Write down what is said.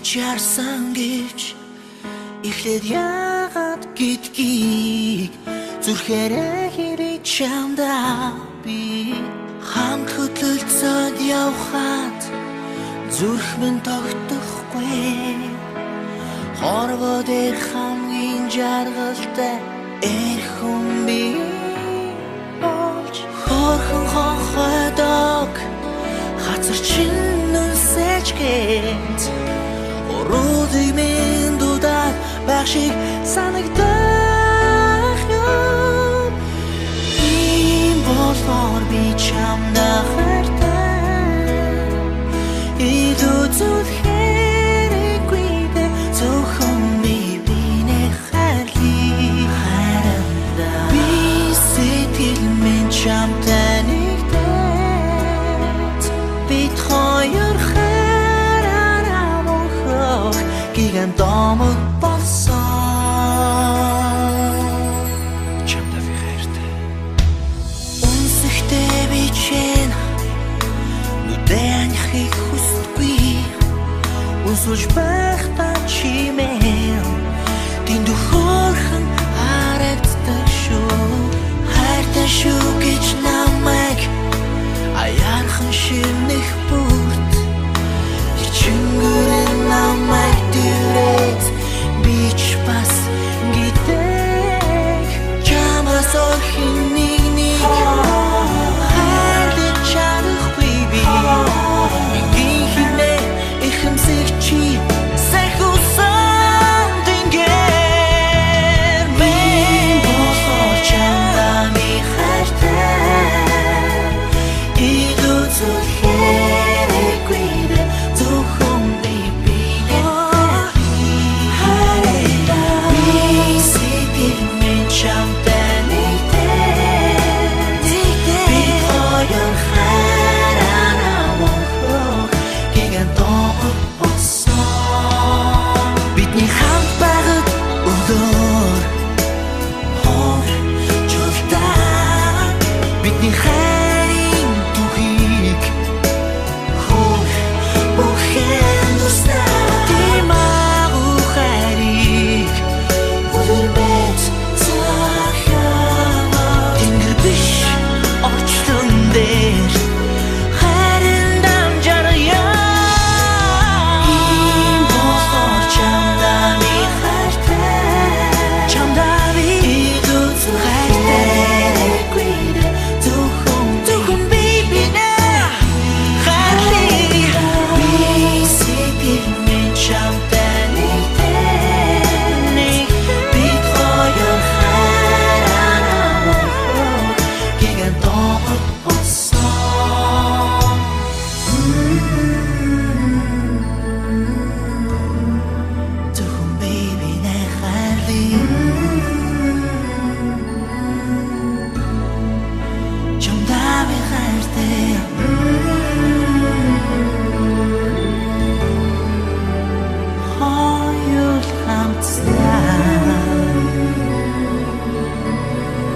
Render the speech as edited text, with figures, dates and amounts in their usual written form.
чарсан гэж эхлээд яагаад гэдгийг зүрхээрээ хэрэг чамдаа би хамт хөдлөлцөөд явхад зүрх минь тогтохгүй хорвоо дээр хамгийн жаргалтай эрхэм би болж хорхон хонхойдог хацар чинь нүсэж гэнт уруудыг минь дудаад байх шиг санагдах юм ийм болохоор би чамдаа хайртай идүүцүүд хэрэггүй дэ зөвхөн би бинэ хайрлыг хайрандаа би сэтгэл минь чамтай нэгдээд бид хоёр хайраараа мөнхөг гиган домог болсон чамтай би хайртай үнсэхтэй би чин нүдэнхийг хүсдэггүй Усулж байхдаа чимээн Тэндүү хөөрхөн харагддаг шүү Хайртай шүү гэж намайг Аяархан шинэх бүрт Ичингүрэн намайг дүүрээд Би ч бас гитэг Чамаас орхин нэг Хайрлаж чадахгүй би Chi say who's something get me before chanda mi kharte idu to here quide to home baby hareda mi city me chanta nite before your harana wonho giganto Бидний хамт байгаад өдөр хор жолтаа бидний хайрын түүхийг хөр бүхэн тусдаа тиймээ хайрыг өдөрбэт цахаа тэнгэр биш орчлон дээр хайрын дамжаараа Cham da be kharte